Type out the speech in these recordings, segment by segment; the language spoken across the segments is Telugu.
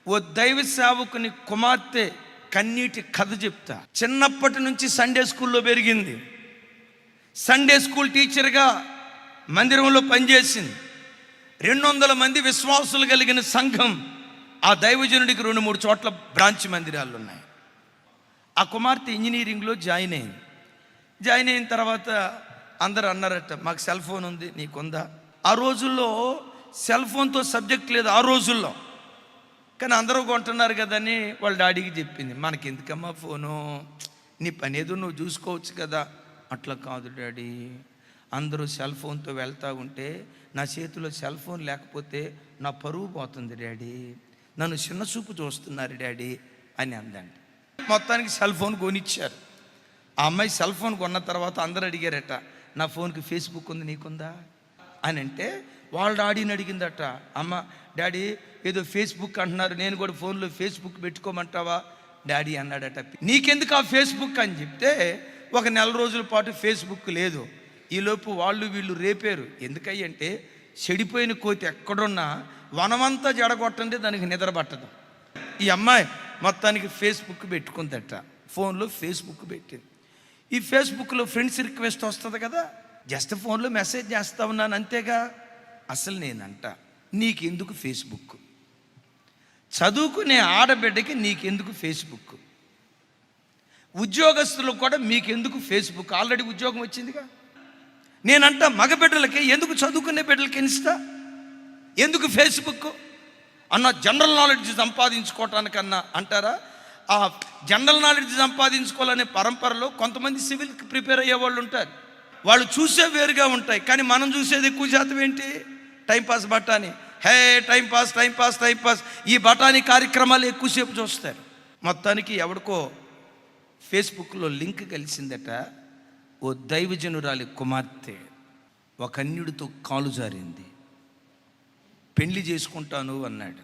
ఓ దైవ సేవకుని కుమార్తె కన్నీటి కథ చెప్తా. చిన్నప్పటి నుంచి సండే స్కూల్లో పెరిగింది. సండే స్కూల్ టీచర్గా మందిరంలో పనిచేసింది. 200 మంది విశ్వాసులు కలిగిన సంఘం ఆ దైవజనుడికి 2-3 చోట్ల బ్రాంచ్ మందిరాలు ఉన్నాయి. ఆ కుమార్తె ఇంజనీరింగ్లో జాయిన్ అయిన తర్వాత అందరూ అన్నారట, మాకు సెల్ ఫోన్ ఉంది, నీకుందా? ఆ రోజుల్లో సెల్ ఫోన్తో సబ్జెక్ట్ లేదు ఆ రోజుల్లో, కానీ అందరూ కొంటున్నారు కదని వాళ్ళ డాడీకి చెప్పింది. మనకి ఎందుకమ్మా ఫోను, నీ పని ఏదో నువ్వు చూసుకోవచ్చు కదా. అట్లా కాదు డాడీ, అందరూ సెల్ ఫోన్తో వెళ్తూ ఉంటే నా చేతిలో సెల్ ఫోన్ లేకపోతే నా పరువు పోతుంది డాడీ, నన్ను చిన్న చూపు చూస్తున్నారు డాడీ అని అందండి. మొత్తానికి సెల్ ఫోన్ కొనిచ్చారు. ఆ అమ్మాయి సెల్ ఫోన్ కొన్న తర్వాత అందరూ అడిగారట, నా ఫోన్కి ఫేస్బుక్ ఉంది, నీకుందా అని. అంటే వాళ్ళ డాడీని అడిగిందట, అమ్మ డాడీ ఏదో ఫేస్బుక్ అంటున్నారు, నేను కూడా ఫోన్లో ఫేస్బుక్ పెట్టుకోమంటావా డాడీ అన్నాడట. నీకెందుకు ఆ ఫేస్బుక్ అని చెప్తే 1 నెల రోజుల పాటు ఫేస్బుక్ లేదు. ఈలోపు వాళ్ళు వీళ్ళు రేపారు. ఎందుకంటే చెడిపోయిన కోతి ఎక్కడున్నా వనమంతా జడగొట్టండి, దానికి నిద్ర పట్టదు. ఈ అమ్మాయి మొత్తానికి ఫేస్బుక్ పెట్టుకుందట, ఫోన్లో ఫేస్బుక్ పెట్టింది. ఈ ఫేస్బుక్లో ఫ్రెండ్స్ రిక్వెస్ట్ వస్తుంది కదా, జస్ట్ ఫోన్లో మెసేజ్ చేస్తా ఉన్నాను అంతేగా. అసలు నేనంట, నీకెందుకు ఫేస్బుక్? చదువుకునే ఆడబిడ్డకి నీకెందుకు ఫేస్బుక్? ఉద్యోగస్తులకు కూడా మీకెందుకు ఫేస్బుక్? ఆల్రెడీ ఉద్యోగం వచ్చిందిగా. నేనంట మగబిడ్డలకి ఎందుకు, చదువుకునే బిడ్డలకి ఇన్స్టా ఎందుకు ఫేస్బుక్ అన్న? జనరల్ నాలెడ్జ్ సంపాదించుకోవటానికన్నా అంటారా? ఆ జనరల్ నాలెడ్జ్ సంపాదించుకోవాలనే పరంపరలో కొంతమంది సివిల్కి ప్రిపేర్ అయ్యే వాళ్ళు ఉంటారు. వాళ్ళు చూసే వేరుగా ఉంటాయి, కానీ మనం చూసేది ఎక్కువ శాతం ఏంటి? టైంపాస్ బఠానీ, హే టైంపాస్ టైంపాస్ టైంపాస్, ఈ బఠానీ కార్యక్రమాలు ఎక్కువసేపు చూస్తారు. మొత్తానికి ఎవడికో ఫేస్బుక్లో లింక్ కలిసిందట. ఓ దైవజనురాలి కుమార్తె ఒక అన్యుడితో కాలు జారింది, పెళ్లి చేసుకుంటాను అన్నాడు.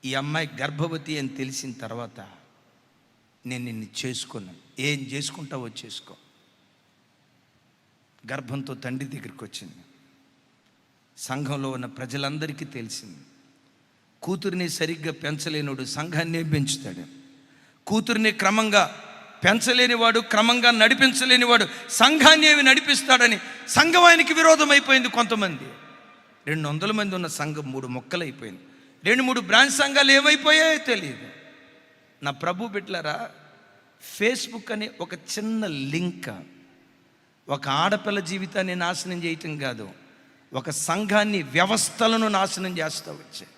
ఈ అమ్మాయి గర్భవతి అని తెలిసిన తర్వాత, నేను నిన్ను చేసుకున్నాను, ఏం చేసుకుంటావో చేసుకో. గర్భంతో తండ్రి దగ్గరికి వచ్చింది. సంఘంలో ఉన్న ప్రజలందరికీ తెలిసింది, కూతురిని సరిగ్గా పెంచలేనివాడు సంఘాన్నే పెంచుతాడు, కూతురిని క్రమంగా పెంచలేనివాడు, క్రమంగా నడిపించలేనివాడు సంఘాన్ని ఏమి నడిపిస్తాడని సంఘం ఆయనకి విరోధం అయిపోయింది. కొంతమంది 200 మంది ఉన్న సంఘం 3 ముక్కలు అయిపోయింది. 2-3 బ్రాంచ్ సంఘాలు ఏమైపోయాయో తెలియదు. నా ప్రభు బిడ్డలారా, ఫేస్బుక్ అనే ఒక చిన్న లింక్ ఒక ఆడపిల్ల జీవితాన్ని నాశనం చేయటం కాదు, ఒక సంఘాన్ని, వ్యవస్థలను నాశనం చేస్తూ వచ్చాయి.